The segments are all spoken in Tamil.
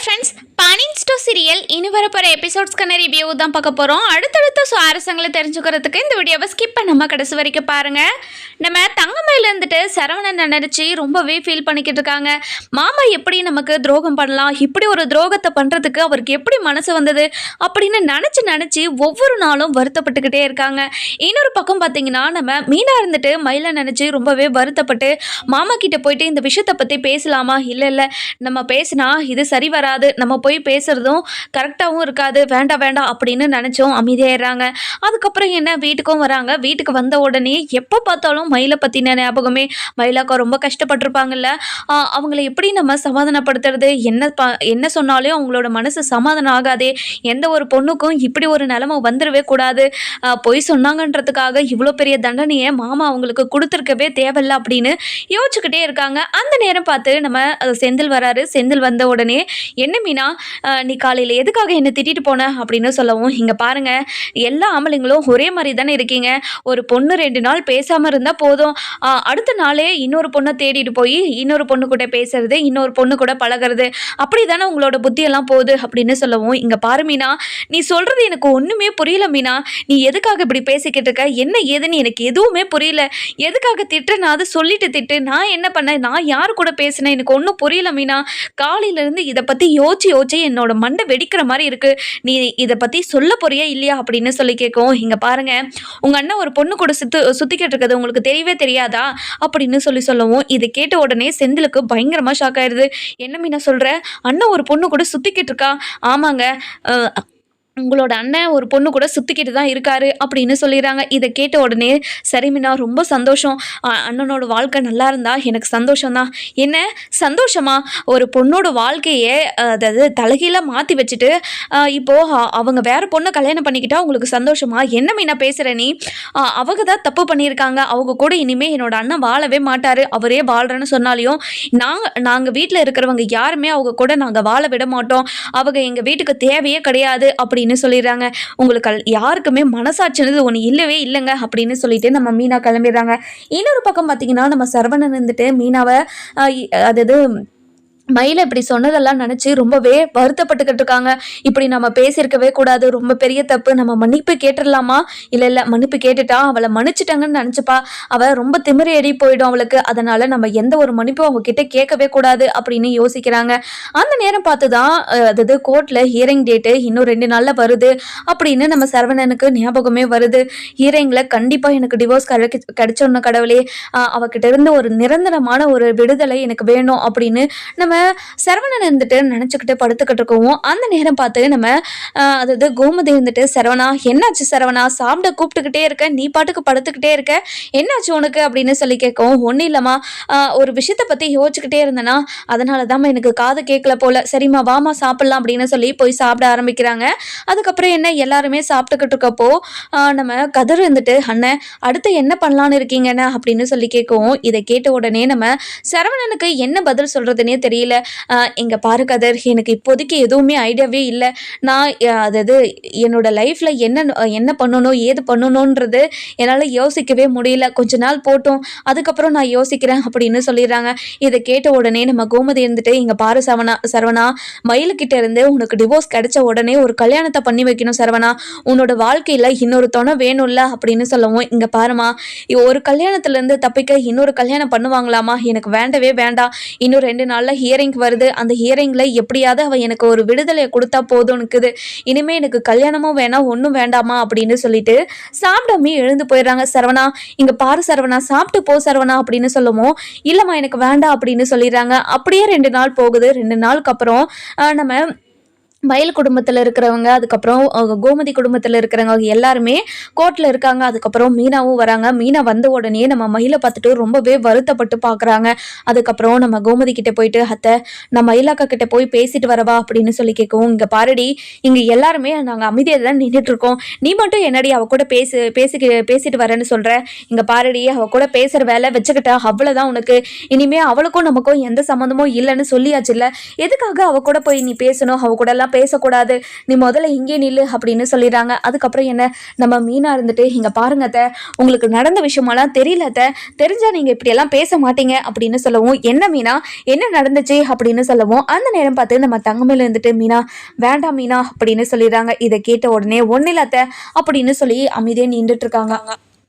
ஃப்ரெண்ட்ஸ், பானின் ஸ்டோ சீரியல் இனி வரப்போகிற எபிசோட்ஸ்க்கான ரிவ்யூ தான் பார்க்க போகிறோம். அடுத்தடுத்த சுவாரஸ்யங்களை தெரிஞ்சுக்கிறதுக்கு இந்த வீடியோவை ஸ்கிப் பண்ணாமல் கடைசி வரைக்கும் பாருங்கள். நம்ம தங்கமயில இருந்துட்டு சரவணன் நினச்சி ரொம்பவே ஃபீல் பண்ணிக்கிட்டு இருக்காங்க. மாமா எப்படி நமக்கு துரோகம் பண்ணலாம், இப்படி ஒரு துரோகத்தை பண்ணுறதுக்கு அவருக்கு எப்படி மனசு வந்தது அப்படின்னு நினச்சி ஒவ்வொரு நாளும் வருத்தப்பட்டுக்கிட்டே இருக்காங்க. இன்னொரு பக்கம் பார்த்தீங்கன்னா, நம்ம மீனா இருந்துட்டு மயிலை நினச்சி ரொம்பவே வருத்தப்பட்டு மாமா கிட்ட போயிட்டு இந்த விஷயத்தை பற்றி பேசலாமா, இல்லை நம்ம பேசினா இது சரி வராது, நம்ம போய் பேசுறதும் கரெக்டாகவும் இருக்காது, வேண்டாம் அப்படின்னு நினச்சோம் அமைதியாயிடுறாங்க. அதுக்கப்புறம் என்ன, வீட்டுக்கும் வராங்க. வீட்டுக்கு வந்த உடனே எப்போ பார்த்தாலும் மயிலை பற்றின ஞாபகமே. மயிலாக்கா ரொம்ப கஷ்டப்பட்டிருப்பாங்கல்ல, அவங்கள எப்படி நம்ம சமாதானப்படுத்துறது, என்ன சொன்னாலும் அவங்களோட மனசு சமாதானம் ஆகாதே, எந்த ஒரு பொண்ணுக்கும் இப்படி ஒரு நிலைமை வந்துடவே கூடாது, பொய் சொன்னாங்கன்றதுக்காக இவ்வளோ பெரிய தண்டனையை மாமா அவங்களுக்கு கொடுத்துருக்கவே தேவையில்ல அப்படின்னு யோசிச்சுக்கிட்டே இருக்காங்க. அந்த நேரம் பார்த்து நம்ம செந்தில் வராரு. செந்தில் வந்த உடனே, என்ன மீனா, நீ காலையில் எதுக்காக என்னை திட்டிட்டு போன அப்படின்னு சொல்லவும், இங்கே பாருங்கள், எல்லா ஆம்பளைங்களும் ஒரே மாதிரி தானே இருக்கீங்க. ஒரு பொண்ணு 2 நாள் பேசாமல் இருந்தால் போதும், அடுத்த நாளே இன்னொரு பொண்ணை தேடிட்டு போய் இன்னொரு பொண்ணு கூட பேசுறது, இன்னொரு பொண்ணு கூட பழகிறது, அப்படி தானே உங்களோட புத்தியெல்லாம் போகுது அப்படின்னு சொல்லவும், இங்கே பாரு மீனா, நீ சொல்கிறது எனக்கு ஒன்றுமே புரியல மீனா, நீ எதுக்காக இப்படி பேசிக்கிட்டு இருக்க, என்ன ஏதுன்னு எனக்கு எதுவுமே புரியல, எதுக்காக திட்டுறேன், நான் அதை சொல்லிட்டு திட்டு, நான் என்ன பண்ணேன், நான் யார் கூட பேசினேன், எனக்கு ஒன்றும் புரியல மீனா, காலையிலேருந்து இதை பற்றி யோசிச்சு என்னோட மண்டை வெடிக்கிற மாதிரி இருக்குது, நீ இதை பற்றி சொல்ல போறியா இல்லையா அப்படின்னு சொல்லி கேட்கும். இங்கே பாருங்கள், உங்கள் அண்ணன் ஒரு பொண்ணு கூட சுற்றிக்கிட்டு இருக்கிறது உங்களுக்கு தெரியவே தெரியாதா அப்படின்னு சொல்லவும், இதை கேட்ட உடனே செந்திலுக்கு பயங்கரமாக ஷாக் ஆயிடுது. என்ன மீனா சொல்கிற, அண்ணன் ஒரு பொண்ணு கூட சுற்றிக்கிட்டு இருக்கா? ஆமாங்க, உங்களோட அண்ணன் ஒரு பொண்ணு கூட சுற்றிக்கிட்டு தான் இருக்காரு அப்படின்னு சொல்லிடுறாங்க. இதை கேட்ட உடனே, சரி மீனா, ரொம்ப சந்தோஷம், அண்ணனோட வாழ்க்கை நல்லா இருந்தா எனக்கு சந்தோஷம்தான். என்ன சந்தோஷமா? ஒரு பொண்ணோட வாழ்க்கையே அதாவது தலைகீழாக மாற்றி வச்சுட்டு இப்போது அவங்க வேறு பொண்ணை கல்யாணம் பண்ணிக்கிட்டா உங்களுக்கு சந்தோஷமா? என்ன மீனா பேசுகிற நீ? அவங்க தான் தப்பு பண்ணியிருக்காங்க, அவங்க கூட இனிமேல் என்னோட அண்ணன் வாழவே மாட்டார், அவரே வாழ்கிறேன்னு சொன்னாலையும் நாங்கள் வீட்டில் இருக்கிறவங்க யாருமே அவங்க கூட நாங்கள் வாழ விட மாட்டோம், அவங்க எங்கள் வீட்டுக்கு தேவையே கிடையாது அப்படின்னு சொல்லிடுறாங்க. உங்களுக்கு யாருக்குமே மனசாட்சினது ஒன்று இல்லவே இல்லைங்க அப்படின்னு சொல்லிட்டு நம்ம மீனா கிளம்பிடுறாங்க. இன்னொரு பக்கம் பார்த்தீங்கன்னா, நம்ம சரவணன் இருந்துட்டு மீனாவை அதாவது மயிலை இப்படி சொன்னதெல்லாம் நினச்சி ரொம்பவே வருத்தப்பட்டுக்கிட்டு இருக்காங்க. இப்படி நம்ம பேசியிருக்கவே கூடாது, ரொம்ப பெரிய தப்பு, நம்ம மன்னிப்பு கேட்டுடலாமா? இல்லை மன்னிப்பு கேட்டுட்டா அவளை மன்னிச்சிட்டாங்கன்னு நினச்சிப்பா, அவள் ரொம்ப திமிரேறி போயிடும் அவளுக்கு, அதனால் நம்ம எந்த ஒரு மன்னிப்பும் அவங்க கிட்ட கேட்கவே கூடாது அப்படின்னு யோசிக்கிறாங்க. அந்த நேரம் பார்த்து தான் அதாவது கோர்ட்டில் ஹியரிங் டேட்டு இன்னும் 2 நாளில் வருது அப்படின்னு நம்ம சரவணனுக்கு ஞாபகமே வருது. ஹியரிங்கில் கண்டிப்பாக எனக்கு டிவோர்ஸ் கிடைச்சோன்னு கடவுளே, அவகிட்ட இருந்து ஒரு நிரந்தரமான ஒரு விடுதலை எனக்கு வேணும் அப்படின்னு நம்ம சரவணன் இருந்துட்டு நினச்சிக்கிட்டு படுத்துக்கிட்டு இருக்கவும், அந்த நேரம் பார்த்து நம்ம அதாவது கோமதி இருந்துட்டு, சரவணா என்னாச்சு சரவணா, சாப்பிட கூப்பிட்டுக்கிட்டே இருக்க, நீ பாட்டுக்கு படுத்துக்கிட்டே இருக்க, என்னாச்சு உனக்கு அப்படின்னு சொல்லி கேட்கவும், ஒன்றும் இல்லைம்மா, ஒரு விஷயத்தை பற்றி யோசிச்சுக்கிட்டே இருந்தேன்னா அதனால தான் எனக்கு காது கேட்கல போல, சரிம்மா வாமா சாப்பிட்லாம் அப்படின்னு சொல்லி போய் சாப்பிட ஆரம்பிக்கிறாங்க. அதுக்கப்புறம் என்ன, எல்லாருமே சாப்பிட்டுக்கிட்டு இருக்கப்போ நம்ம கதிர் இருந்துட்டு, அண்ணன் அடுத்து என்ன பண்ணலான்னு இருக்கீங்கண்ணே அப்படின்னு சொல்லி கேட்கவும், இதை கேட்ட உடனே நம்ம சரவணனுக்கு என்ன பதில் சொல்கிறதுனே தெரியல. இங்கே பாரு கதிர், எனக்கு இப்போதைக்கு எதுவுமே ஐடியாவே இல்லை, நான் அதாவது என்னோட லைஃப்பில் என்ன பண்ணணும் ஏது பண்ணணுன்றது என்னால் யோசிக்கவே முடியல, கொஞ்ச நாள் போட்டும் அதுக்கப்புறம் நான் யோசிக்கிறேன் அப்படின்னு சொல்லிடுறாங்க. இதை கேட்ட உடனே நம்ம கோமதி இருந்துட்டு, இங்கே பாரு சரவணா, மயிலுக்கிட்ட இருந்து உனக்கு டிவோர்ஸ் கிடைச்ச உடனே ஒரு கல்யாணத்தை பண்ணி வைக்கணும் சரவணா, உன்னோட வாழ்க்கையில் இன்னொரு துணை வேணும்ல அப்படின்னு சொல்லவும், இங்கே பாருமா, ஒரு கல்யாணத்துலேருந்து தப்பிக்க இன்னொரு கல்யாணம் பண்ணுவாங்களாமா, எனக்கு வேண்டவே வேண்டாம், இன்னும் 2 நாளில் ஹியரிங் வருது, அந்த ஹியரிங்கில் எப்படியாவது அவள் எனக்கு ஒரு விடுதலையை கொடுத்தா போதும் இருக்குது, இனிமேல் எனக்கு கல்யாணமும் வேணாம் ஒன்றும் வேண்டாமா அப்படின்னு சொல்லிட்டு சாப்பிடாமே எழுந்து போயிடுறாங்க. சரவணா இங்கே பாரு சரவணா, சாப்பிட்டு போ சரவணா அப்படின்னு சொல்லவும், இல்லைம்மா எனக்கு வேண்டாம் அப்படின்னு சொல்லிடுறாங்க. அப்படியே 2 நாள் போகுது. 2 நாளுக்கு அப்புறம் நம்ம மயில் குடும்பத்தில் இருக்கிறவங்க, அதுக்கப்புறம் கோமதி குடும்பத்தில் இருக்கிறவங்க எல்லாருமே கோர்ட்டில் இருக்காங்க. அதுக்கப்புறம் மீனாவும் வராங்க. மீனா வந்த உடனே நம்ம மயிலை பார்த்துட்டு ரொம்பவே வருத்தப்பட்டு பார்க்குறாங்க. அதுக்கப்புறம் நம்ம கோமதி கிட்டே போயிட்டு, அத்தை நான் மயிலாக்கா கிட்டே போய் பேசிட்டு வரவா அப்படின்னு சொல்லி கேட்கவும், இங்கே பாருடி, இங்கே எல்லாருமே நாங்கள் அமைதியாக தான் நின்றுட்டுருக்கோம், நீ மட்டும் என்னடி அவ கூட பேசிட்டு வரேன்னு சொல்கிற, இங்கே பாருடி, அவ கூட பேசுகிற வேலை வச்சுக்கிட்டா அவ்வளோதான் உனக்கு, இனிமேல் அவளுக்கும் நமக்கும் எந்த சம்மந்தமும் இல்லைன்னு சொல்லியாச்சு இல்லை, எதுக்காக அவ கூட போய் நீ பேசணும், அவ கூட எல்லாம் இப்படியெல்லாம் பேசக்கூடாது, நீ முதல்ல இங்கே நில்லு அப்படின்னு சொல்லிடுறாங்க. அதுக்கப்புறம் என்ன, நம்ம மீனா இருந்துட்டு இங்க பாருங்க அத்தை, உங்களுக்கு நடந்த விஷயமெல்லாம் தெரியல அத்தை, தெரிஞ்சா நீங்க இப்படியெல்லாம் பேச மாட்டீங்க அப்படின்னு சொல்லவும், என்ன மீனா என்ன நடந்துச்சு அப்படின்னு சொல்லவும், அந்த நேரம் பார்த்து நம்ம தங்கமேல இருந்துட்டு மீனா வேண்டாம் மீனா அப்படின்னு சொல்லிடுறாங்க. இதை கேட்ட உடனே ஒன்னில் அத்தை அப்படின்னு சொல்லி அமைதியே நின்றுட்டு இருக்காங்க.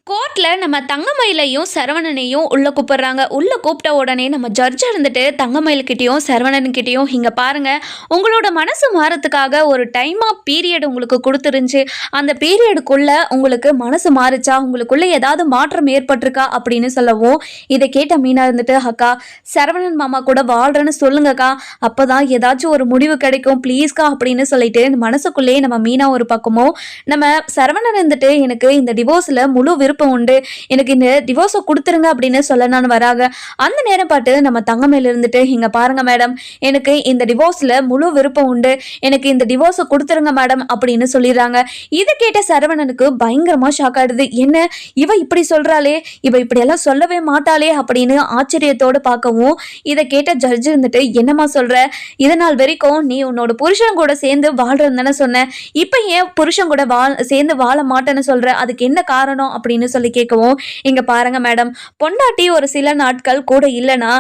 கோர்ட்டில் நம்ம தங்கமயிலையும் சரவணனையும் உள்ளே கூப்பிடுறாங்க. உள்ளே கூப்பிட்ட உடனே நம்ம ஜட்ஜ் இருந்துட்டு தங்கமயில்கிட்டையும் சரவணன்கிட்டையும் இங்கே பாருங்கள், உங்களோட மனசு மாறத்துக்காக ஒரு டைம் ஆஃப் பீரியட் உங்களுக்கு கொடுத்துருந்துச்சு, அந்த பீரியடுக்குள்ளே உங்களுக்கு மனசு மாறுச்சா, உங்களுக்குள்ளே ஏதாவது மாற்றம் ஏற்பட்டிருக்கா அப்படின்னு சொல்லவும், இதை கேட்ட மீனா இருந்துட்டு அக்கா சரவணன் மாமா கூட வாழ்கிறேன்னு சொல்லுங்கக்கா, அப்போ தான் ஏதாச்சும் ஒரு முடிவு கிடைக்கும் ப்ளீஸ்க்கா அப்படின்னு சொல்லிட்டு மனசுக்குள்ளேயே நம்ம மீனா ஒரு பக்கமும், நம்ம சரவணன் இருந்துட்டு எனக்கு இந்த டிவோர்ஸில் முழு விருப்பம் உண்டு, எனக்கு இந்த டிவோர்ஸை கொடுத்துருங்க அப்படின்னு சொல்லலான்னு வராங்க. அந்த நேரம் பாட்டு நம்ம தங்கமேல இருந்துட்டு இங்க பாருங்க மேடம், எனக்கு இந்த டிவோர்ஸ்ல முழு விருப்பம் உண்டு, எனக்கு இந்த டிவோர்ஸை கொடுத்துருங்க மேடம் அப்படின்னு சொல்லிடுறாங்க. இதை கேட்ட சரவணனுக்கு பயங்கரமா ஷாக் ஆயிடுது. என்ன இவ இப்படி சொல்றாளே, இவ இப்படியெல்லாம் சொல்லவே மாட்டாளே அப்படின்னு ஆச்சரியத்தோடு பார்க்கவும், இதை கேட்ட ஜட்ஜ் இருந்துட்டு என்னமா சொல்ற, இதனால் வரைக்கும் நீ உன்னோட புருஷன் கூட சேர்ந்து வாழ்றன்னு தானே சொன்ன, இப்போ ஏன் புருஷன் கூட சேர்ந்து வாழ மாட்டேன்னு சொல்ற, அதுக்கு என்ன காரணம் அப்படின்னு சொல்லி கேட்கவும், இங்க பாருங்க மேடம், பொண்டாட்டி ஒரு சில நாட்கள் கூட இல்லைன்னா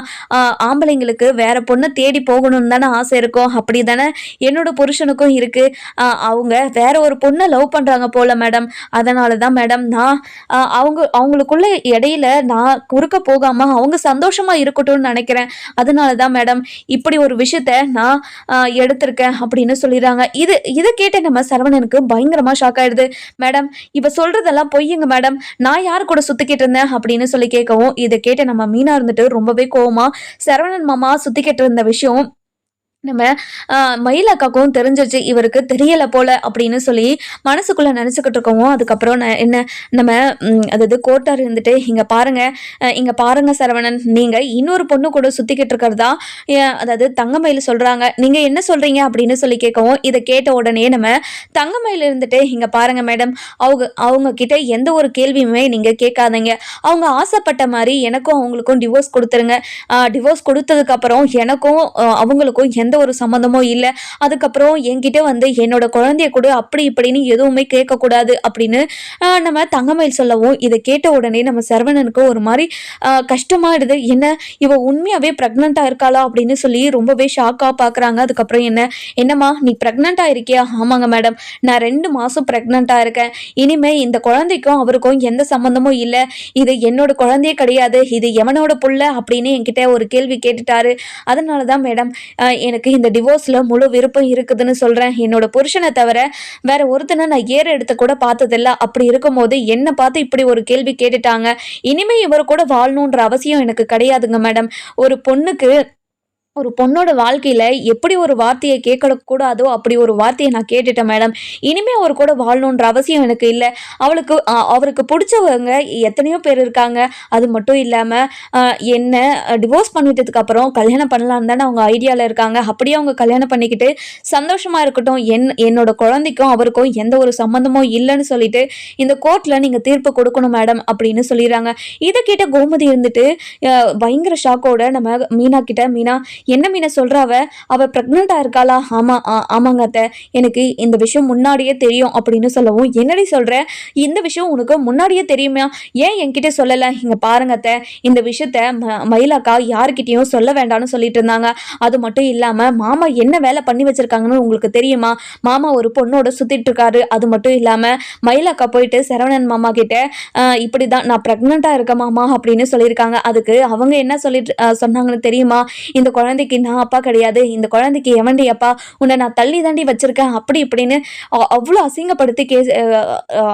ஆம்பளைங்களுக்கு வேற பொண்ணை தேடி போகணும்னு தானே ஆசை இருக்கும், அப்படி தானே என்னோட புருஷனுக்கும் இருக்கு, அவங்க வேற ஒரு பொண்ணை லவ் பண்றாங்க போல மேடம், அதனால தான் மேடம் நான் அவங்களுக்குள்ள இடையில நான் குறுக்க போகாம அவங்க சந்தோஷமா இருக்கட்டும்னு நினைக்கிறேன், அதனால தான் மேடம் இப்படி ஒரு விஷயத்த நான் எடுத்திருக்கேன் அப்படின்னு சொல்லிடுறாங்க. இதை கேட்ட நம்ம சரவணனுக்கு பயங்கரமா ஷாக் ஆயிடுது. மேடம் இவ சொல்றதெல்லாம் பொய்யுங்க மேடம், நான் யார் கூட சுத்திக்கிட்டு இருந்தேன் அப்படின்னு சொல்லி கேட்கவும், இதை கேட்ட நம்ம மீனா இருந்துட்டு ரொம்பவே கோவமா, சரவணன் மாமா சுத்திக்கிட்டு இருந்த விஷயம் நம்ம மயிலக்காக்கும் தெரிஞ்சிச்சு, இவருக்கு தெரியலை போல அப்படின்னு சொல்லி மனசுக்குள்ளே நினச்சிக்கிட்டு இருக்கவும், அதுக்கப்புறம் என்ன நம்ம அதாவது கோட்டார் இருந்துட்டு இங்கே பாருங்க சரவணன், நீங்கள் இன்னொரு பொண்ணு கூட சுற்றிக்கிட்டு இருக்கிறதா அதாவது தங்கமயில் சொல்கிறாங்க, நீங்கள் என்ன சொல்கிறீங்க அப்படின்னு சொல்லி கேட்கவும், இதை கேட்ட உடனே நம்ம தங்கமயில் இருந்துட்டு இங்கே பாருங்க மேடம், அவங்க கிட்ட எந்த ஒரு கேள்வியுமே நீங்கள் கேட்காதீங்க, அவங்க ஆசைப்பட்ட மாதிரி எனக்கும் அவங்களுக்கும் டிவோர்ஸ் கொடுத்துருங்க, டிவோர்ஸ் கொடுத்ததுக்கப்புறம் எனக்கும் அவங்களுக்கும் எந்த ஒரு சம்மந்தமும் இல்லை, அதுக்கப்புறம் என்கிட்ட என்னோட குழந்தைய கூட அப்படி இப்படின்னு எதுவுமே கேட்கக்கூடாது அப்படின்னு நம்ம தங்கமயில் சொல்லவும், இதை கேட்ட உடனே நம்ம சரவணனுக்கு ஒரு மாதிரி கஷ்டமாயிடுது. என்ன இவ உண்மையாவே பிரெக்னெண்டா இருக்காளா அப்படின்னு சொல்லி ரொம்பவே ஷாக்கா பாக்குறாங்க. அதுக்கப்புறம் என்னம்மா நீ பிரெக்னெண்டா இருக்கியா? ஆமாங்க மேடம், நான் 2 மாசம் பிரெக்னெண்டா இருக்கேன், இனிமே இந்த குழந்தைக்கும் அவருக்கும் எந்த சம்மந்தமும் இல்லை, இது என்னோட குழந்தையே கிடையாது, இது எவனோட புள்ள அப்படின்னு என்கிட்ட ஒரு கேள்வி கேட்டுட்டாரு, அதனாலதான் மேடம் எனக்கு இந்த டிவோர்ஸ்ல முழு விருப்பம் இருக்குதுன்னு சொல்றேன், என்னோட புருஷனை தவிர வேற ஒருத்தனை நான் எடுத்து கூட பார்த்ததில்ல, அப்படி இருக்கும்போது என்ன பார்த்து இப்படி ஒரு கேள்வி கேட்டுட்டாங்க, இனிமே இவர் கூட வாழணுன்ற அவசியம் எனக்கு கிடையாதுங்க மேடம், ஒரு பொண்ணோட வாழ்க்கையில எப்படி ஒரு வார்த்தையை கேட்கக்கூடாதோ அப்படி ஒரு வார்த்தையை நான் கேட்டுட்டேன் மேடம், இனிமே அவர் கூட வாழணுன்ற அவசியம் எனக்கு இல்லை, அவருக்கு பிடிச்சவங்க எத்தனையோ பேர் இருக்காங்க, அது மட்டும் இல்லாமல் என்ன டிவோர்ஸ் பண்ணிட்டதுக்கு அப்புறம் கல்யாணம் பண்ணலான்னு தானே அவங்க ஐடியாவில் இருக்காங்க, அப்படியே அவங்க கல்யாணம் பண்ணிக்கிட்டு சந்தோஷமா இருக்கட்டும், என்னோட குழந்தைக்கும் அவருக்கும் எந்த ஒரு சம்மந்தமும் இல்லைன்னு சொல்லிட்டு இந்த கோர்ட்டில் நீங்கள் தீர்ப்பு கொடுக்கணும் மேடம் அப்படின்னு சொல்லிடுறாங்க. இதை கேட்ட கோமதி இருந்துட்டு பயங்கர ஷாக்கோட நம்ம மீனா கிட்ட, மீனா என்ன மீனை சொல்றாவ, அவ பிரெக்னெண்டா இருக்காளா? ஆமாங்க அத்தை, எனக்கு இந்த விஷயம் முன்னாடியே தெரியும் அப்படின்னு சொல்லவும், என்னடி சொல்ற, இந்த விஷயம் உனக்கு முன்னாடியே தெரியுமா, ஏன் என்கிட்ட சொல்லலை? இங்க பாருங்க அத்தை, இந்த விஷயத்த மயிலாக்கா யாருக்கிட்டையும் சொல்ல வேண்டாம்னு சொல்லிட்டு இருந்தாங்க, அது மட்டும் இல்லாம மாமா என்ன வேலை பண்ணி வச்சிருக்காங்கன்னு உங்களுக்கு தெரியுமா, மாமா ஒரு பொண்ணோட சுத்திட்டு இருக்காரு, அது மட்டும் இல்லாம மயிலாக்கா போயிட்டு சரவணன் மாமா கிட்ட இப்படிதான் நான் பிரெக்னெண்டா இருக்க மாமா அப்படின்னு சொல்லியிருக்காங்க, அதுக்கு அவங்க என்ன சொன்னாங்கன்னு தெரியுமா, இந்த குழந்தைக்கு நான் அப்பா கிடையாது, இந்த குழந்தைக்கு எவண்டி அப்பா, உன்னை நான் தள்ளி தாண்டி வச்சிருக்கேன் அப்படி இப்படின்னு அவ்வளோ அசிங்கப்படுத்தி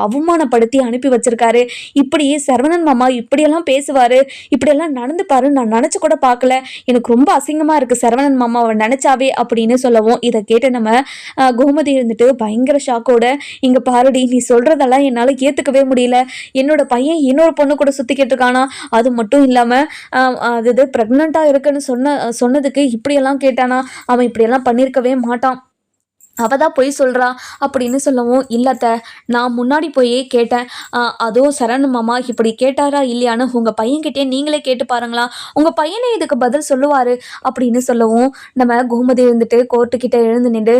அவமானப்படுத்தி அனுப்பி வச்சிருக்காரு, இப்படி சரவணன் மாமா இப்படியெல்லாம் பேசுவாரு, இப்படியெல்லாம் நடந்துப்பாரு நான் நினைச்சு கூட பார்க்கல, எனக்கு ரொம்ப அசிங்கமா இருக்கு சரவணன் மாமா அவன் நினைச்சாவே அப்படின்னு சொல்லவும், இதை கேட்டு நம்ம கோமதி இருந்துட்டு பயங்கர ஷாக்கோட, இங்க பாருடி நீ சொல்றதெல்லாம் என்னால ஏத்துக்கவே முடியல, என்னோட பையன் இன்னொரு பொண்ணு கூட சுத்திக்கிட்டு இருக்கானா, அது மட்டும் இல்லாம அது பிரெக்னெண்டா இருக்குன்னு சொன்னதுக்கு இப்படியெல்லாம் கேட்டானா, அவன் இப்படியெல்லாம் பண்ணியிருக்கவே மாட்டான், அவள் தான் பொய் சொல்கிறா அப்படின்னு சொல்லவும், இல்லத்த நான் முன்னாடி போய் கேட்டேன். அதுவும் சரவண மாமா இப்படி கேட்டாரா இல்லையான்னு உங்கள் பையன்கிட்டே நீங்களே கேட்டு பாருங்களா, உங்கள் பையனே இதுக்கு பதில் சொல்லுவார் அப்படின்னு சொல்லவும், நம்ம கோமதி இருந்துட்டு கோர்ட்டுக்கிட்ட எழுந்து நின்று,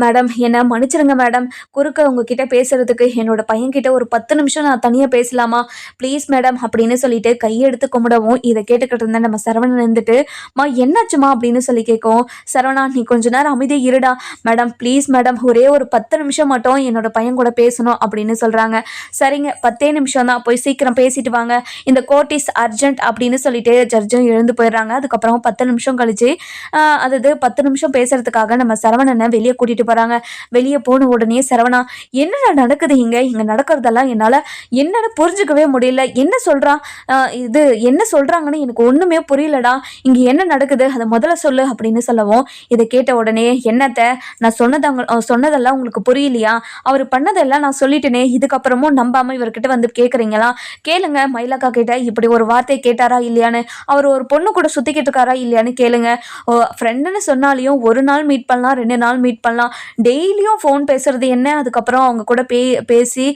மேடம் என்னை மன்னிச்சிருங்க மேடம், குறுக்க உங்ககிட்ட பேசுகிறதுக்கு என்னோட பையன்கிட்ட ஒரு 10 நிமிஷம் நான் தனியாக பேசலாமா ப்ளீஸ் மேடம் அப்படின்னு சொல்லிட்டு கையெடுத்து கும்பிடவும், இதை கேட்டுக்கிட்டு இருந்தேன் நம்ம சரவணன் இருந்துட்டு, என்னாச்சுமா அப்படின்னு சொல்லி கேட்கவும், சரவணா நீ கொஞ்ச நேரம் அமைதியாக இருடா மேடம் ப்ளீஸ் மேடம் ஒரே ஒரு 10 நிமிஷம் மட்டும் என்னோட பையன் கூட பேசணும் அப்படின்னு சொல்கிறாங்க. சரிங்க 10 நிமிஷம் தான், போய் சீக்கிரம் பேசிட்டு வாங்க, இந்த கோர்ட் இஸ் அர்ஜென்ட் அப்படின்னு சொல்லிட்டு ஜட்ஜும் எழுந்து போயிடுறாங்க. அதுக்கப்புறம் 10 நிமிஷம் கழிச்சு அதாவது 10 நிமிஷம் பேசுறதுக்காக நம்ம சரவணனை வெளியே கூட்டிகிட்டு போகிறாங்க. வெளியே போன உடனே சரவணா என்னடா நடக்குது இங்கே நடக்கிறதெல்லாம் என்னால் என்னன்னு புரிஞ்சுக்கவே முடியல, என்ன சொல்கிறான் இது என்ன சொல்கிறாங்கன்னு எனக்கு ஒன்றுமே புரியலடா, இங்கே என்ன நடக்குது அதை முதல்ல சொல்லு அப்படின்னு சொல்லவும், இதை கேட்ட உடனே என்னத்தை நான் சொன்னதெல்லாம் உங்களுக்கு புரியலையா, அவர் பண்ணதெல்லாம் நான் சொல்லிட்டேனே, இதுக்கப்புறமும் நம்பாமல் இவர்கிட்ட வந்து கேட்குறீங்களா, கேளுங்க மைலாக்கா கிட்ட இப்படி ஒரு வார்த்தை கேட்டாரா இல்லையான்னு, அவர் ஒரு பொண்ணு கூட சுற்றிக்கிட்டு இருக்காரா இல்லையான்னு கேளுங்க, ஃப்ரெண்டுன்னு சொன்னாலையும் ஒரு நாள் மீட் பண்ணலாம் 2 நாள் மீட் பண்ணலாம், டெய்லியும் ஃபோன் பேசுறது என்ன, அதுக்கப்புறம் அவங்க கூட பேசி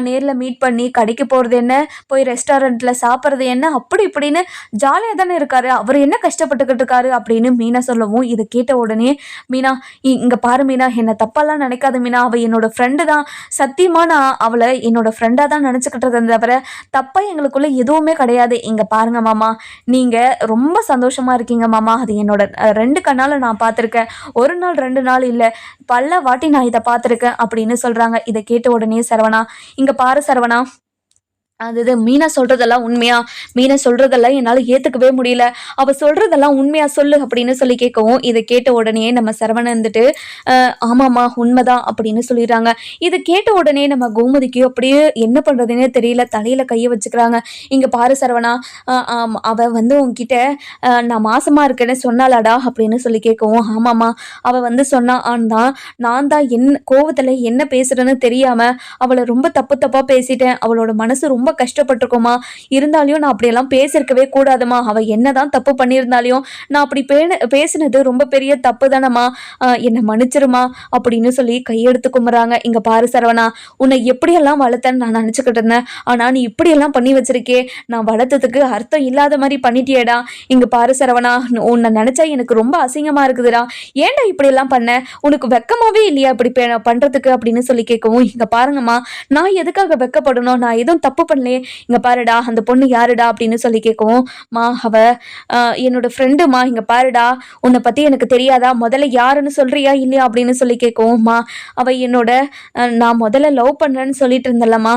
நேரில் மீட் பண்ணி கடைக்கு போகிறது என்ன, போய் ரெஸ்டாரண்ட்டில் சாப்பிட்றது என்ன, அப்படி இப்படின்னு ஜாலியாக தானே இருக்காரு, அவர் என்ன கஷ்டப்பட்டுக்கிட்டு இருக்காரு அப்படின்னு மீனா சொல்லவும், இதை கேட்ட உடனே மீனா இங்கே பாரு மீனா என்னை தப்பாலாம் நினைக்காத மீனா, அவள் என்னோட ஃப்ரெண்டு தான், சத்தியமாக நான் அவளை என்னோட ஃப்ரெண்டாக தான் நினச்சிக்கிட்டு தவிர தப்பாக எங்களுக்குள்ளே எதுவுமே கிடையாது. இங்கே பாருங்க மாமா, நீங்கள் ரொம்ப சந்தோஷமாக இருக்கீங்க மாமா, அது என்னோட 2 கண்ணால் நான் பார்த்துருக்கேன், ஒரு நாள் 2 நாள் இல்லை, பல வாட்டி நான் இதை பார்த்துருக்கேன் அப்படின்னு சொல்கிறாங்க. இதை கேட்ட உடனே சரவணா, இங்கே பாரு சரவணா, அது மீனா சொல்கிறதெல்லாம் உண்மையா, மீனா சொல்கிறதெல்லாம் என்னால் ஏற்றுக்கவே முடியல, அவள் சொல்கிறதெல்லாம் உண்மையாக சொல்லு அப்படின்னு சொல்லி கேட்கவும், இதை கேட்ட உடனே நம்ம சரவணன் இருந்துட்டு ஆமாம்மா உண்மைதான் அப்படின்னு சொல்லிடுறாங்க. இதை கேட்ட உடனே நம்ம கோமதிக்கு அப்படியே என்ன பண்ணுறதுன்னே தெரியல, தலையில் கையை வச்சுக்கிறாங்க. இங்கே பாரு சரவணா, அவள் வந்து உங்ககிட்ட நான் மாசமாக இருக்கேன்னு சொன்னாலாடா அப்படின்னு சொல்லி கேட்கவும், ஆமாம்மா அவள் சொன்னான் தான், நான் தான் கோவத்தில் என்ன பேசுகிறேன்னு தெரியாமல் அவளை ரொம்ப தப்பாக பேசிட்டேன், அவளோட மனசு ரொம்ப கஷ்டப்பட்டிருக்கோமா, இருந்தாலும் நான் அப்படியெல்லாம் பேசியிருக்கவே கூடாதுமா, அவள் என்னதான் தப்பு பண்ணியிருந்தாலையும் நான் அப்படி பேசினது ரொம்ப பெரிய தப்பு தானம்மா, என்னை மன்னிச்சிருமா அப்படின்னு சொல்லி கையெடுத்து கும்புறாங்க. இங்கே பாரு சரவணா, உன்னை எப்படியெல்லாம் வளர்த்தேன்னு நான் நினச்சிக்கிட்டு இருந்தேன், ஆனால் நீ இப்படியெல்லாம் பண்ணி வச்சிருக்கே, நான் வளர்த்ததுக்கு அர்த்தம் இல்லாத மாதிரி பண்ணிட்டியேடா, இங்கே பாரு சரவணா, உன்னை நினச்சா எனக்கு ரொம்ப அசிங்கமாக இருக்குதுடா, ஏன்டா இப்படியெல்லாம் பண்ண, உனக்கு வெக்கமாவே இல்லையா இப்படி பண்ணுறதுக்கு அப்படின்னு சொல்லி கேட்கவும், இங்கே பாருங்கம்மா நான் எதுக்காக வெக்கப்படணும், நான் எதுவும் தப்பு பண்ணலையே, இங்கே பாருடா அந்த பொண்ணு யாருடா அப்படின்னு சொல்லி கேட்கவும், அவ என்னோட ஃப்ரெண்டுமா, இங்கே பாருடா உன்னை பற்றி எனக்கு தெரியாதா, முதல்ல யாருன்னு சொல்கிறியா இல்லையா அப்படின்னு சொல்லி கேட்கவும், அவள் என்னோட நான் முதல்ல லவ் பண்ணுறேன்னு சொல்லிட்டு இருந்தல்லம்மா,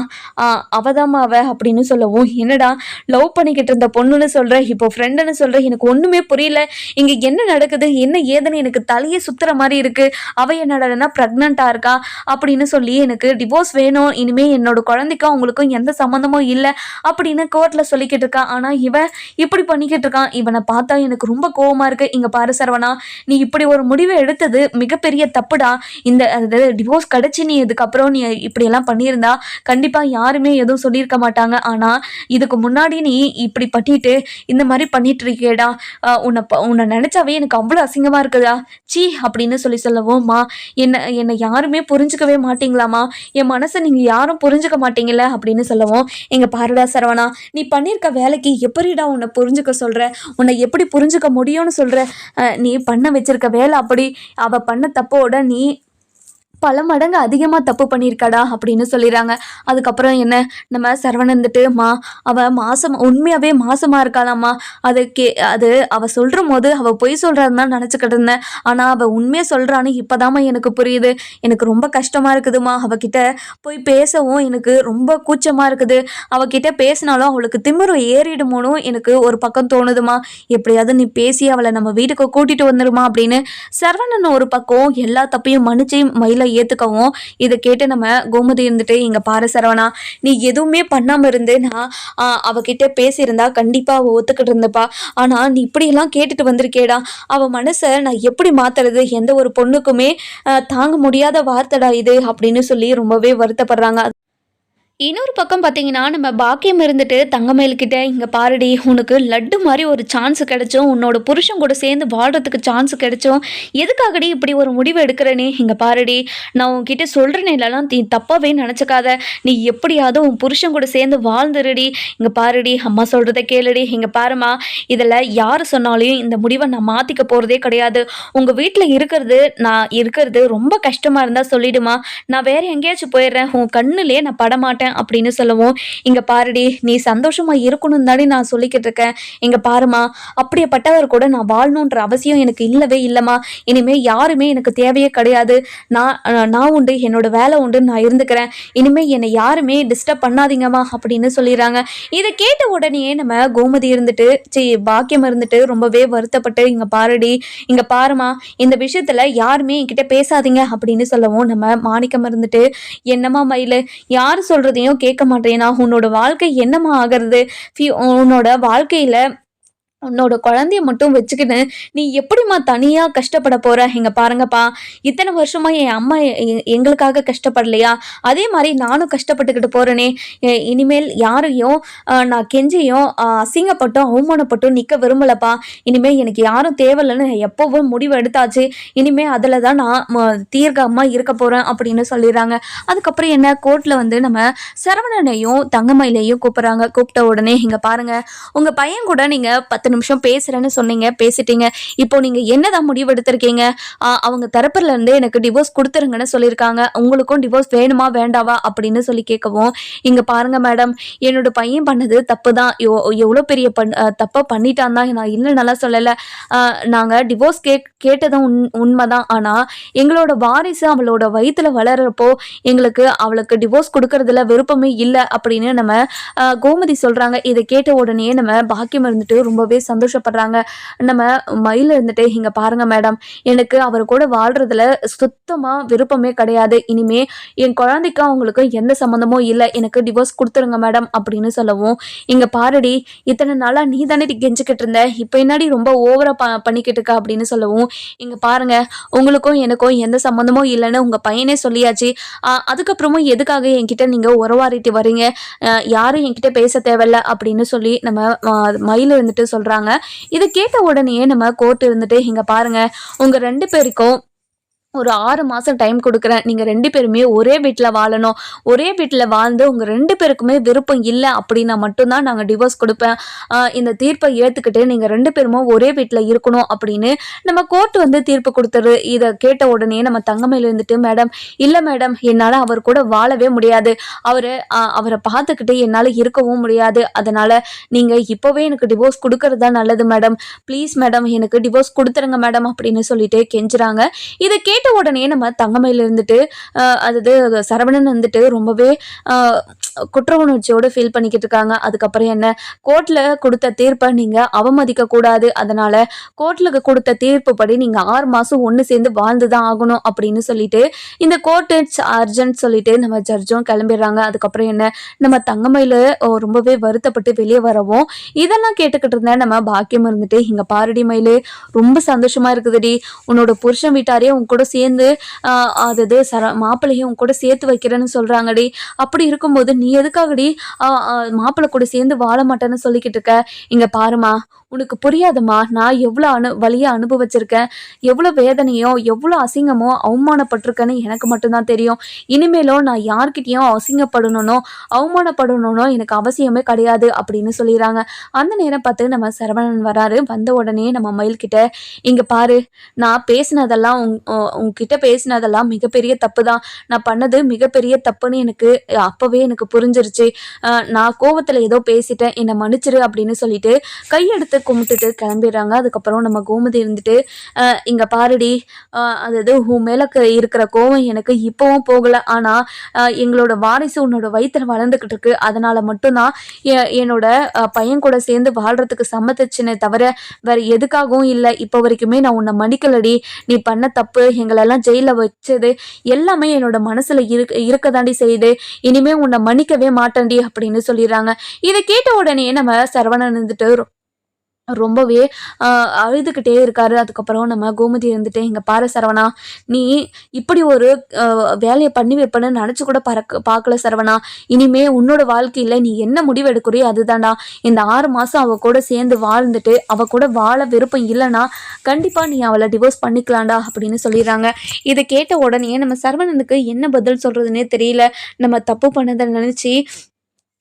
அவதாம்மா அவள் அப்படின்னு சொல்லவும், என்னடா லவ் பண்ணிக்கிட்டு இருந்த பொண்ணுன்னு சொல்கிற, இப்போ ஃப்ரெண்டுன்னு சொல்கிற, எனக்கு ஒன்றுமே புரியல, இங்கே என்ன நடக்குது என்ன ஏதுன்னு எனக்கு தலையே சுற்றுற மாதிரி இருக்குது, அவள் என்னடா ப்ரெக்னெண்ட்டாக இருக்கா அப்படின்னு சொல்லி எனக்கு டிவோர்ஸ் வேணும், இனிமேல் என்னோட குழந்தைக்கும் அவங்களுக்கும் எந்த சம்மந்தமும் இல்லை அப்படின்னு கோர்ட்டில் சொல்லிக்கிட்டு இருக்கான். ஆனால் இவன் இப்படி பண்ணிக்கிட்டு இருக்கான், இவனை பார்த்தா எனக்கு ரொம்ப கோவமாக இருக்குது. இங்கே பாரு சரவணா, நீ இப்படி ஒரு முடிவை எடுத்தது மிகப்பெரிய தப்புடா, இந்த டிவோர்ஸ் கிடச்சி நீ இதுக்கப்புறம் நீ இப்படியெல்லாம் பண்ணியிருந்தா கண்டிப்பாக யாருமே எதுவும் சொல்லியிருக்க மாட்டாங்க, ஆனால் இதுக்கு முன்னாடி நீ இப்படி பண்ணிட்டு இந்த மாதிரி பண்ணிட்டு இருக்கேடா, உன்னை நினச்சாவே எனக்கு அவ்வளோ அசிங்கமாக இருக்குதா, சீ அப்படின்னு சொல்லவும், என்னை யாருமே புரிஞ்சுக்கவே மாட்டீங்களாமா, என் மனசை நீங்கள் யாரும் புரிஞ்சுக்க மாட்டீங்கள அப்படின்னு சொல்லவும், எங்க பாருடா சரவணா, நீ பண்ணியிருக்க வேலைக்கு எப்படிடா உன்னை புரிஞ்சுக்க சொல்கிற, உன்னை எப்படி புரிஞ்சுக்க முடியும்னு சொல்கிற, நீ பண்ண வச்சிருக்க வேலை அப்படி, அவள் பண்ண தப்போட நீ பல மடங்கு அதிகமாக தப்பு பண்ணியிருக்காடா அப்படின்னு சொல்லிடுறாங்க. அதுக்கப்புறம் என்ன நம்ம சரவணன் இருந்துட்டு, அவள் உண்மையாகவே மாசமாக இருக்காளாம்மா, அது அவள் சொல்கிற போது அவள் பொய் சொல்கிறான்னு தான் நினச்சிக்கிட்டு இருந்தேன், ஆனால் அவள் உண்மையாக சொல்கிறான்னு இப்போதாம்மா எனக்கு புரியுது, எனக்கு ரொம்ப கஷ்டமாக இருக்குதுமா, அவகிட்ட போய் பேசவும் எனக்கு ரொம்ப கூச்சமாக இருக்குது, அவகிட்ட பேசினாலும் அவளுக்கு திமிரு ஏறிடுமோனும் எனக்கு ஒரு பக்கம் தோணுதுமா, எப்படியாவது நீ பேசி அவளை நம்ம வீட்டுக்கு கூட்டிகிட்டு வந்துடுமா அப்படின்னு சரவணன் ஒரு பக்கம் எல்லா தப்பையும் மன்னிச்சு மயில ஏத்துக்கவும், இதை கேட்டு நம்ம கோமதி இருந்துட்டு, இங்க பாரு சரவணா, நீ எதுவுமே பண்ணாம இருந்து நான் அவகிட்ட பேசியிருந்தா கண்டிப்பா அவ ஒத்துக்கிட்டு இருந்தப்பா, ஆனா நீ இப்படியெல்லாம் கேட்டுட்டு வந்திருக்கேடா, அவ மனசை நான் எப்படி மாத்துறது, எந்த ஒரு பொண்ணுக்குமே தாங்க முடியாத வார்த்தைடா இது அப்படின்னு சொல்லி ரொம்பவே வருத்தப்படுறாங்க. இன்னொரு பக்கம் பார்த்தீங்கன்னா, நம்ம பாக்கியம் இருந்துட்டு தங்கமயில்கிட்ட, "இங்க பாருடி, உனக்கு லட்டு மாரி ஒரு சான்ஸ் கிடைச்சும், உன்னோட புருஷன் கூட சேர்ந்து வாழ்றதுக்கு சான்ஸ் கிடைச்சும், எதுக்காகடி இப்படி ஒரு முடிவு எடுக்கிற நீ? இங்க பாருடி, நான் உன்கிட்ட சொல்றேனேலலாம் நீ தப்பாவே நெனச்சுக்காத. நீ எப்படியாவது உன் புருஷன் கூட சேர்ந்து வாழ்ந்துருடி. இங்க பாருடி, அம்மா சொல்றத கேளுடி. இங்க பாரும்மா, இதுல யாரு சொன்னாலும் இந்த முடிவ நான் மாத்திக்க போறதே கிடையாது. உங்க வீட்ல இருக்கிறது ரொம்ப கஷ்டமா இருந்தா சொல்லிடுமா. நான் வேற எங்கேயாச்சும் போயிடுறேன். உன் கண்ணுலயே நான் படமாட்டேன்." அப்படின்னு சொல்லவும், "இங்க பாருடி, நீ சந்தோஷமா இருக்கணும்னு தாண்டி நான் சொல்லிக்கிட்டு இருக்கேன். இங்க பாரும்மா, அப்படியேப்பட்டவர் கூட நான் வாழணுன்ற அவசியம் எனக்கு இல்லவே இல்லம்மா. இனிமே யாருமே எனக்கு தேவையே கிடையாது. நான் உண்டு, என்னோட வேலை உண்டு, நான் இருந்துக்கிறேன். இனிமே என்னை யாருமே டிஸ்டர்ப் பண்ணாதீங்கம்மா." அப்படின்னு சொல்லிடுறாங்க. இதை கேட்ட உடனேயே நம்ம கோமதி இருந்துட்டு பாக்கியம் இருந்துட்டு ரொம்பவே வருத்தப்பட்டு, "இங்க பாருடி, இங்க பாரும்மா, இந்த விஷயத்துல யாருமே என்கிட்ட பேசாதீங்க." அப்படின்னு சொல்லவும், நம்ம மாணிக்கம் இருந்துட்டு, "என்னம்மா மயிலு, யார் சொல்றதையும் கேட்க மாட்டேனா? உன்னோட வாழ்க்கை என்னம்மா ஆகிறது? உன்னோட வாழ்க்கையில உன்னோட குழந்தைய மட்டும் வச்சுக்கின்னு நீ எப்படிம்மா தனியா கஷ்டப்பட போற? இங்க பாருங்கப்பா, இத்தனை வருஷமா என் அம்மா எங்களுக்காக கஷ்டப்படலையா? அதே மாதிரி நானும் கஷ்டப்பட்டுக்கிட்டு போறேனே. இனிமேல் யாரையும் நான் கெஞ்சியும் அசிங்கப்பட்டும் அவமானப்பட்டும் நிக்க விரும்பலப்பா. இனிமே எனக்கு யாரும் தேவையில்லைன்னு எப்பவும் முடிவு எடுத்தாச்சு. இனிமே அதில் தான் நான் தீர்க்கமா இருக்க போறேன்." அப்படின்னு சொல்லிடுறாங்க. அதுக்கப்புறம் என்ன, கோர்ட்ல வந்து நம்ம சரவணனையும் தங்கமயிலையும் கூப்பிடுறாங்க. கூப்பிட்ட உடனே, "இங்க பாருங்க, உங்க பையன் கூட நீங்க 10 நிமிஷம் பேசுறேன்னு சொன்னீங்க, பேசிட்டீங்க. இப்போ நீங்க என்னதான் முடிவு எடுத்திருக்கீங்க? அவங்க தரப்புல இருந்து எனக்கு டிவோர்ஸ் கொடுத்துருங்கன்னு சொல்லியிருக்காங்க. உங்களுக்கும் டிவோர்ஸ் வேணுமா வேண்டாவா?" அப்படின்னு சொல்லி கேட்கவும், "இங்க பாருங்க மேடம், என்னோட பையன் பண்ணது தப்பு தான். எவ்வளோ பெரிய தப்பை பண்ணிட்டான் தான், நான் இல்லைன்னெல்லாம் சொல்லலை. நாங்க டிவோர்ஸ் கேட்டதும் உண்மைதான். ஆனா எங்களோட வாரிசு அவளோட வயித்துல வளர்றப்போ எங்களுக்கு அவளுக்கு டிவோர்ஸ் கொடுக்கறதுல விருப்பமே இல்லை." அப்படின்னு நம்ம கோமதி சொல்றாங்க. இதை கேட்ட உடனே நம்ம பாக்கியம் இருந்துட்டு ரொம்பவே சந்தோஷப்படுறாங்க. நம்ம மயில் இருந்துட்டு, "இங்க பாருங்க மேடம், எனக்கு அவர் கூட வாழ்றதுல சுத்தமா விருப்பமே கிடையாது. இனிமே என் குழந்தைக்கும் அவங்களுக்கும் எந்த சம்மந்தமும் இல்லை. எனக்கு டிவோர்ஸ் கொடுத்துருங்க மேடம்." அப்படின்னு சொல்லவும், "இங்க பாருடி, இத்தனை நாளா நீ தானே கெஞ்சிக்கிட்டு இருந்த, இப்போ என்னடி ரொம்ப ஓவரா பண்ணிக்கிட்டு இருக்க?" அப்படின்னு சொல்லவும், "இங்க பாருங்க, உங்களுக்கும் எனக்கும் எந்த சம்மந்தமும் இல்லைன்னு உங்க பையனே சொல்லியாச்சு. அதுக்கப்புறமும் எதுக்காக என்கிட்ட நீங்க உறவாடிட்டு வரீங்க? யாரும் என்கிட்ட பேச தேவையில்ல." அப்படின்னு சொல்லி நம்ம மயில் இருந்துட்டு சொல்றாங்க. இதை கேட்ட உடனேயே நம்ம கோர்ட் இருந்துட்டு, "இங்க பாருங்க, உங்க 2 பேருக்கும் ஒரு 6 மாசம் டைம் கொடுக்குறேன். நீங்க 2 பேருமே ஒரே வீட்ல வாழணும். ஒரே வீட்ல வாழ்ந்து உங்க 2 பேருக்குமே விருப்பம் இல்ல அப்படின்னா மட்டும் தான் நாங்க டிவோர்ஸ் கொடுப்பேன். இந்த தீர்ப்பை ஏத்துக்கிட்டு நீங்க 2 பேருமே ஒரே வீட்ல இருக்கணும்." அப்படின்னு நம்ம கோர்ட் வந்து தீர்ப்பு கொடுத்துரு. இதை கேட்ட உடனே நம்ம தங்கமயில இருந்துட்டு, "மேடம், இல்ல மேடம், என்னால அவர் கூட வாழவே முடியாது. அவரை பார்த்துக்கிட்டு என்னால இருக்கவும் முடியாது. அதனால நீங்க இப்பவே எனக்கு டிவோர்ஸ் கொடுக்கறது தான் நல்லது மேடம். ப்ளீஸ் மேடம், எனக்கு டிவோர்ஸ் கொடுத்துருங்க மேடம்." அப்படின்னு சொல்லிட்டு கெஞ்சுறாங்க. இதை கேட்ட உடனே நம்ம தங்கமயில இருந்துட்டு அதாவது சரவணன் வந்துட்டு ரொம்பவே குற்ற உணர்ச்சியோடு ஃபீல் பண்ணிக்கிட்டு இருக்காங்க. அதுக்கப்புறம் என்ன, கோர்ட்ல கொடுத்த தீர்ப்பை நீங்க அவமதிக்க கூடாது. அதனால கோர்ட்ல கொடுத்த தீர்ப்பு படி நீங்க 6 மாசம் ஒன்று சேர்ந்து வாழ்ந்துதான் ஆகணும் அப்படின்னு சொல்லிட்டு இந்த கோர்ட் அர்ஜென்ட் சொல்லிட்டு நம்ம ஜட்ஜும் கிளம்பிடுறாங்க. அதுக்கப்புறம் என்ன, நம்ம தங்கமயில ரொம்பவே வருத்தப்பட்டு வெளியே வரவும், இதெல்லாம் கேட்டுக்கிட்டு இருந்த நம்ம பாக்கியம் இருந்துட்டு, "இங்க பாருடி மயிலு, ரொம்ப சந்தோஷமா இருக்குதுடி. உன்னோட புருஷன் வீட்டாரே உன் கூட சேர்ந்து அதாவது மாப்பிள்ளையும் உன் கூட சேர்த்து வைக்கிறேன்னு சொல்றாங்கடி. அப்படி இருக்கும்போது நீ எதுக்காகடி மாப்பிள்ளை கூட சேர்ந்து வாழ மாட்டேன்னு சொல்லிக்கிட்டு இருக்க? இங்க பாருமா, உனக்கு புரியாதம்மா, நான் எவ்வளோ வலியை அனுபவிச்சிருக்கேன், எவ்வளோ வேதனையோ எவ்வளோ அசிங்கமோ அவமானப்பட்டிருக்கேன்னு எனக்கு மட்டும்தான் தெரியும். இனிமேலும் நான் யார்கிட்டையும் அசிங்கப்படணும்னோ அவமானப்படணும்னோ எனக்கு அவசியமே கிடையாது." அப்படின்னு சொல்லிடுறாங்க. அந்த நேரம் பார்த்து நம்ம சரவணன் வராரு. வந்த உடனே நம்ம மயில்கிட்ட, "இங்க பாரு, நான் பேசினதெல்லாம் உங்ககிட்ட பேசினதெல்லாம் மிகப்பெரிய தப்பு தான். நான் பண்ணது மிகப்பெரிய தப்புன்னு அப்பவே எனக்கு புரிஞ்சிருச்சு. நான் கோவத்தில் ஏதோ பேசிட்டேன், என்னை மன்னிச்சிரு." அப்படின்னு சொல்லிட்டு கையெடுத்து கும்பிட்டுட்டு கிளம்பிடுறாங்க. அதுக்கப்புறம் நம்ம கோமதி இருந்துட்டு, "இங்க பாருடி, அதாவது உன் மேல இருக்கிற கோவம் எனக்கு இப்பவும் போகல. ஆனா எங்களோட வாரிசு உன்னோட வயிற்றுல வளர்ந்துக்கிட்டு இருக்கு. அதனால மட்டும்தான் என்னோட பையன் கூட சேர்ந்து வாழ்றதுக்கு சம்மதிச்சுனே தவிர வேற எதுக்காகவும் இல்லை. இப்போ வரைக்குமே நான் உன்னை மன்னிக்கலடி. நீ பண்ண தப்பு, எங்களெல்லாம் ஜெயில வச்சது எல்லாமே என்னோட மனசுல இருக்கதாண்டி செய்யுது. இனிமே உன்னை மன்னிக்கவே மாட்டேன்டி." அப்படின்னு சொல்லிடுறாங்க. இதை கேட்ட உடனே நம்ம சரவணன் இருந்துட்டு, ரொம்பவே அழுதுகிட்டே இருக்காரு. அதுக்கப்புறம் நம்ம கோமதி இருந்துட்டு, "இங்க பாரு சரவணா, நீ இப்படி ஒரு வேலைய பண்ணி வைப்பேன்னு நெனச்சு கூட பார்க்கல சரவணா. இனிமே உன்னோட வாழ்க்கையில நீ என்ன முடிவு எடுக்கிறியோ அதுதான்டா. இந்த 6 மாசம் அவ கூட சேர்ந்து வாழ்ந்துட்டு, அவ கூட வாழ விருப்பம் இல்லன்னா, கண்டிப்பா நீ அவள டிவோர்ஸ் பண்ணிக்கலாம்டா" அப்படின்னு சொல்லிடுறாங்க. இத கேட்ட உடனே நம்ம சரவணனுக்கு என்ன பதில் சொல்றதுன்னே தெரியல. நம்ம தப்பு பண்ணத நெனச்சு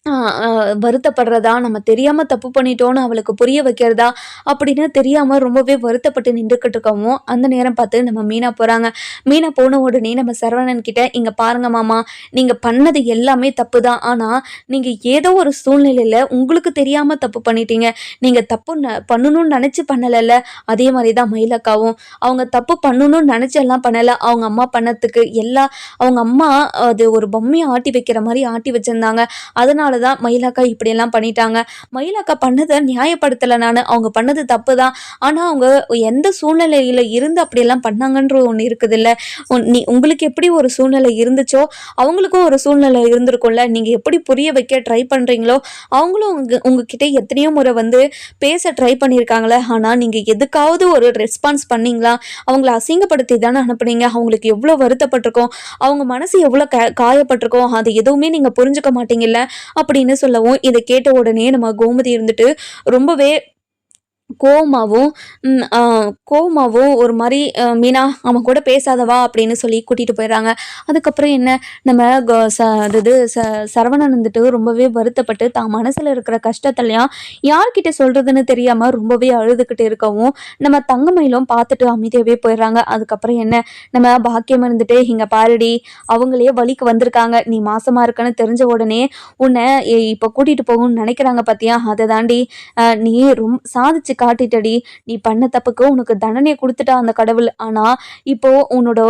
ஆ, ஆ, வருத்தப்படுறதா, நம்ம தெரியாம தப்பு பண்ணிட்டோம்னு அவளுக்கு புரிய வைக்கிறதா, அப்படின்னு தெரியாம ரொம்பவே வருத்தப்பட்டு நின்றுக்கிட்டு இருக்கவும், அந்த நேரம் பார்த்து நம்ம மீனா போறாங்க. மீனா போன உடனே நம்ம சரவணன் கிட்ட, "இங்க பாருங்க மாமா, நீங்க பண்ணது எல்லாமே தப்பு தான். ஆனா, நீங்க ஏதோ ஒரு சூழ்நிலையில உங்களுக்கு தெரியாம தப்பு பண்ணிட்டீங்க. நீங்க தப்பு பண்ணணும்னு நெனச்சு பண்ணலல்ல. அதே மாரி தான் மயிலக்காவும். அவங்க தப்பு பண்ணணும்னு நெனச்செல்லாம் பண்ணல. அவங்க அம்மா பண்ணதுக்கு அவங்க அம்மா அது ஒரு பொம்மைய ஆட்டி வைக்கிற மாரி ஆட்டி வச்சிருந்தாங்க. அதனால தான் மயிலாக்கா இப்படியெல்லாம் பண்ணிட்டாங்க. மயிலாக்கா பண்ணத நியாயப்படுத்தல நானு. அவங்க பண்ணது தப்பு தான். ஆனா, அவங்க எந்த சூழ்நிலையில இருந்து அப்படியெல்லாம் பண்ணாங்கன்ற ஒண்ணு இருக்குதுல்ல. உங்களுக்கு எப்படி ஒரு சூழ்நிலை இருந்துச்சோ, அவங்களுக்கும் ஒரு சூழ்நிலை இருந்திருக்கும்ல. நீங்க எப்படி புரிய வைக்க ட்ரை பண்றீங்களோ, அவங்களும் உங்ககிட்ட எத்தனையோ முறை வந்து பேச ட்ரை பண்ணியிருக்காங்கல்ல. ஆனா, நீங்க எதுக்காவது ஒரு ரெஸ்பான்ஸ் பண்ணீங்களா? அவங்கள அசிங்கப்படுத்தி தானே அனுப்புனீங்க. அவங்களுக்கு எவ்வளோ வருத்தப்பட்டுருக்கும். அவங்க மனசு எவ்வளோ காயப்பட்டுருக்கும். அது எதுவுமே நீங்க புரிஞ்சுக்க மாட்டீங்கல்ல. அப்படின்னு சொல்லவும், இத கேட்ட உடனே நம்ம கோமதி இருந்துட்டு ரொம்பவே கோவமாவும் ம் அ கோவமாவும் ஒரு மாரி "மீனா அவன் கூட பேசாத வா" அப்படின்னு சொல்லி கூட்டிட்டு போயிடுறாங்க. அதுக்கப்புறம் என்ன நம்ம க ச அது இது ச சரவணன் வந்துட்டு ரொம்பவே வருத்தப்பட்டு தான் மனசுல இருக்கிற கஷ்டத்தெல்லாம் யார்கிட்ட சொல்றதுன்னு தெரியாம ரொம்பவே அழுதுகிட்டு இருக்கவும், நம்ம தங்கமயிலும் பார்த்துட்டு அமைதியாவே போயிடுறாங்க. அதுக்கப்புறம் என்ன நம்ம பாக்கியம் இருந்துட்டு, "இங்க பாருடி, அவங்களே வலிக்கு வந்திருக்காங்க. நீ மாசமா இருக்கன்னு தெரிஞ்ச உடனே உன்ன இப்ப கூட்டிட்டு போகணும்னு நெனைக்கிறாங்க பார்த்தியா? அத தாண்டி நீ சாதிச்சு காட்டிட்டடி. நீ பண்ண தப்புக்கு உனக்கு தண்டனைய குடுத்துட்டா அந்த கடவுள். ஆனா, இப்போ உன்னோட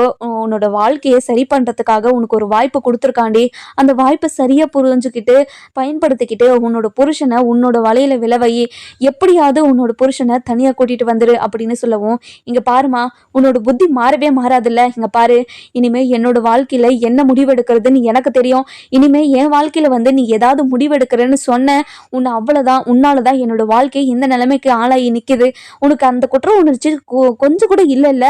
வாழ்க்கைய சரி பண்றதுக்காக உனக்கு ஒரு வாய்ப்பு குடுத்துருக்கான்டி. அந்த வாய்ப்ப சரியா புரிஞ்சுக்கிட்டு, பயன்படுத்திக்கிட்டு உன்னோட புருஷன உன்னோட வலையில விழ வையி. எப்படியாவது உன்னோட புருஷன தனியா கூட்டிட்டு வந்துரு" அப்படின்னு சொல்லவும், "இங்க பாரும்மா, உன்னோட புத்தி மாறவே மாறாதுல்ல. இங்க பாரு, இனிமே என்னோட வாழ்க்கையில என்ன முடிவெடுக்கிறதுன்னு எனக்கு தெரியும். இனிமே என் வாழ்க்கையில வந்து நீ ஏதாவது முடிவெடுக்கிறேன்னு சொன்ன, அவ்வளதான். உன்னால தான் என்னோட வாழ்க்கை இந்த நிலைமைக்கு ஆளாகி நிக்குது. உனக்கு அந்த குற்ற உணர்ச்சி கொஞ்சம் கூட இல்லல்ல.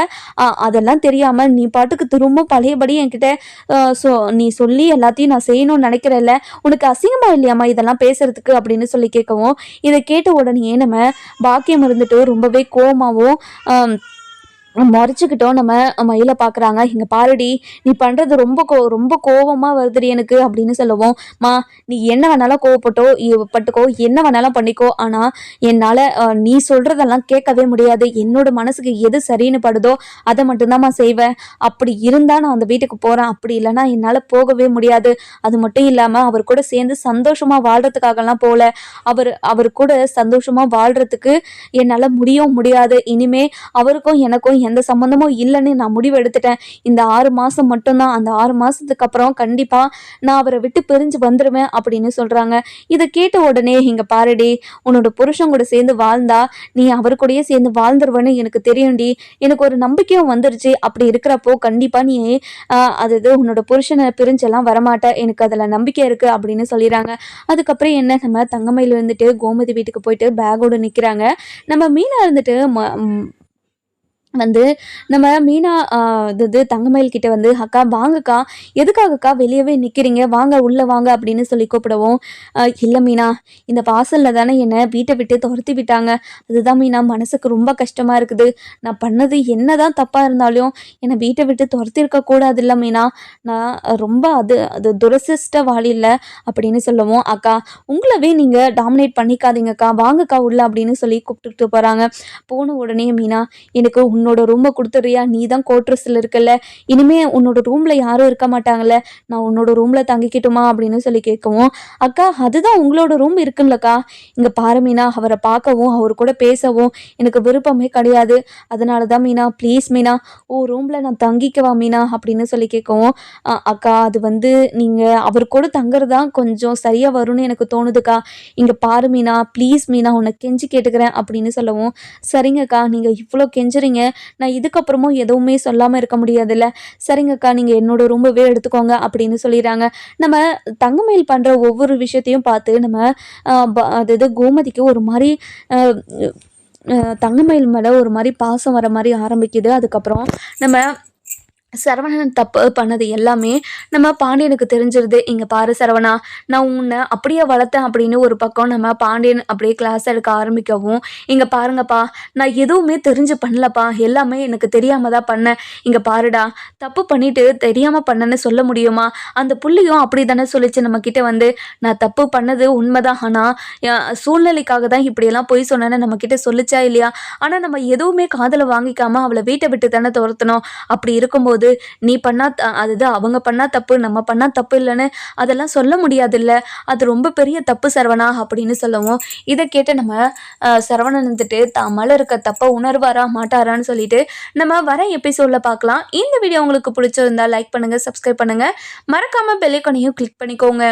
அதெல்லாம் தெரியாம நீ பாட்டுக்கு திரும்ப பழையபடி என்கிட்ட அ சொ நீ சொல்லி எல்லாத்தையும் நான் செய்யணும்னு நினைக்கிறேல்ல. உனக்கு அசிங்கமா இல்லையாம்மா இதெல்லாம் பேசுறதுக்கு?" அப்படின்னு சொல்லி கேட்கவும், இத கேட்ட உடனேயே நம்ம பாக்கியம் இருந்துட்டு ரொம்பவே கோவமாவும் அ மொறச்சுக்கிட்டோம் நம்ம மயில பார்க்குறாங்க. "இங்க பாருடி, நீ பண்றது ரொம்ப கோவமா வருதுடி எனக்கு" அப்படின்னு சொல்லவும், "மா, நீ என்ன வேணாலும் கோவப்பட்டோ பட்டுக்கோ, என்ன வேணாலும் பண்ணிக்கோ. ஆனா என்னால நீ சொல்றதெல்லாம் கேட்கவே முடியாது. என்னோட மனசுக்கு எது சரின்னு படுதோ அத மட்டும் தான்மா செய்வேன். அப்படி இருந்தா நான் அந்த வீட்டுக்கு போறேன். அப்படி இல்லைன்னா என்னால போகவே முடியாது. அது மட்டும் இல்லாம அவர் கூட சேர்ந்து சந்தோஷமா வாழ்றதுக்காகலாம் போல. அவர் கூட சந்தோஷமா வாழ்றதுக்கு என்னால முடியவும் முடியாது. இனிமே அவருக்கும் எனக்கும் எந்த சம்மந்தமும் இல்லைன்னு நான் முடிவு எடுத்துட்டேன். இந்த 6 மாசம் மட்டும்தான். அந்த 6 மாசத்துக்கு அப்புறம் கண்டிப்பா நான் அவரை விட்டு பிரிஞ்சு வந்துருவேன்" அப்படின்னு சொல்றாங்க. இத கேட்ட உடனே, "இங்க பாருடி, உன்னோட புருஷன் கூட சேர்ந்து வாழ்ந்தா நீ அவர் கூடயே சேர்ந்து வாழ்ந்துருவேன்னு எனக்கு தெரியும்டி. எனக்கு ஒரு நம்பிக்கையும் வந்துருச்சு. அப்படி இருக்கிறப்போ கண்டிப்பா நீ அது இது உன்னோட புருஷனை பிரிஞ்செல்லாம் வரமாட்ட. எனக்கு அதுல நம்பிக்கை இருக்கு" அப்படின்னு சொல்லிடுறாங்க. அதுக்கப்புறம் என்ன நம்ம தங்கமயில் இருந்துட்டு கோமதி வீட்டுக்கு போயிட்டு பேக்கோட நிக்கிறாங்க. நம்ம மீனா இருந்துட்டு வந்து நம்ம மீனா இது தங்கமயில் கிட்ட வந்து, "அக்கா வாங்கக்கா, எதுக்காகக்கா வெளியவே நிக்கிறீங்க? வாங்க உள்ள வாங்க" அப்படின்னு சொல்லி கூப்பிடவும், "இல்ல மீனா, இந்த வாசல்ல தானே என்னை வீட்டை விட்டு துரத்தி விட்டாங்க. அதுதான் மீனா மனசுக்கு ரொம்ப கஷ்டமா இருக்குது. நான் பண்ணது என்னதான் தப்பா இருந்தாலும் என்னை வீட்டை விட்டு துரத்திருக்க கூடாதுல்ல மீனா. நான் ரொம்ப அது அது துரதிர்ஷ்டவாளி இல்ல" அப்படின்னு சொல்லவும், "அக்கா, உங்களவே நீங்க டாமினேட் பண்ணிக்காதீங்கக்கா, வாங்கக்கா உள்ள" அப்படின்னு சொல்லி கூப்பிட்டுட்டு போறாங்க. போன உடனே மீனா, "எனக்கு உன்னோட ரூமை கொடுத்துறியா? நீ தான் கோட்ரஸ்ல இருக்கல்ல. இனிமே உன்னோட ரூம்ல யாரும் இருக்க மாட்டாங்கல்ல. நான் உன்னோட ரூம்ல தங்கிக்கட்டுமா?" அப்படின்னு சொல்லி கேட்கவும், "அக்கா, அதுதான் உங்களோட ரூம் இருக்குல்லக்கா. இங்க பாரு மீனா, அவரை பார்க்கவும் அவர் கூட பேசவும் எனக்கு விருப்பமே கிடையாது. அதனால தான் மீனா, ப்ளீஸ் மீனா, ரூம்ல நான் தங்கிக்கவா மீனா?" அப்படின்னு சொல்லி கேட்கவும், "அக்கா, அது வந்து நீங்க அவர் கூட தங்குறது தான் கொஞ்சம் சரியா வரும்னு எனக்கு தோணுதுக்கா. இங்க பாரு மீனா, ப்ளீஸ் மீனா, உன்னை கெஞ்சி கேட்டுக்கிறேன்" அப்படின்னு சொல்லவும், "சரிங்கக்கா, நீங்க இவ்வளோ கெஞ்சுறீங்க. நான் இதுக்கப்புறமும் எதுவுமே சொல்லாம இருக்க முடியாதுல்ல. சரிங்கக்கா, நீங்க என்னோட ரூமவே எடுத்துக்கோங்க" அப்படின்னு சொல்லிடுறாங்க. நம்ம தங்கமயில் பண்ற ஒவ்வொரு விஷயத்தையும் பார்த்து நம்ம அது இது கோமதிக்கு ஒரு மாரி தங்கமயில் மேலே ஒரு மாதிரி பாசம் வர மாதிரி ஆரம்பிக்குது. அதுக்கப்புறம் நம்ம சரவணன் தப்பு பண்ணது எல்லாமே நம்ம பாண்டியனுக்கு தெரிஞ்சிருது. இங்கே பாரு சரவணா, நான் உன்னை அப்படியே வளர்த்தேன் அப்படின்னு ஒரு பக்கம் நம்ம பாண்டியன் அப்படியே கிளாஸ் எடுக்க ஆரம்பிக்கவும், இங்கே பாருங்கப்பா, நான் எதுவுமே தெரிஞ்சு பண்ணலப்பா, எல்லாமே எனக்கு தெரியாம தான் பண்ணேன். இங்கே பாருடா, தப்பு பண்ணிட்டு தெரியாமல் பண்ணேன்னு சொல்ல முடியுமா? அந்த புள்ளியும் அப்படி தானே சொல்லிச்சு நம்மக்கிட்ட வந்து, நான் தப்பு பண்ணது உண்மைதான், ஆனால் சூழ்நிலைக்காக தான் இப்படியெல்லாம் பொய் சொன்னேன்னு நம்மக்கிட்ட சொல்லிச்சா இல்லையா? ஆனால் நம்ம எதுவுமே காதில் வாங்கிக்காமல் அவளை வீட்டை விட்டு தானே துரத்தணும். அப்படி இருக்கும்போது நீ பண்ணா அதுதான் அவங்க பண்ணா தப்பு, நம்ம பண்ணா தப்பு இல்லைன்னு அதெல்லாம் சொல்ல முடியாதுல்ல, அது ரொம்ப பெரிய தப்பு சரவணா அப்படின்னு சொல்லவும், இதை கேட்டு நம்ம சரவணன் வந்துட்டு தான் மேலே இருக்க தப்பை உணர்வாரா மாட்டாரான்னு சொல்லிட்டு நம்ம வர எபிசோடில் பார்க்கலாம். இந்த வீடியோ உங்களுக்கு பிடிச்சிருந்தா லைக் பண்ணுங்கள், சப்ஸ்கிரைப் பண்ணுங்கள், மறக்காமல் பெல் ஐகானையும் கிளிக் பண்ணிக்கோங்க.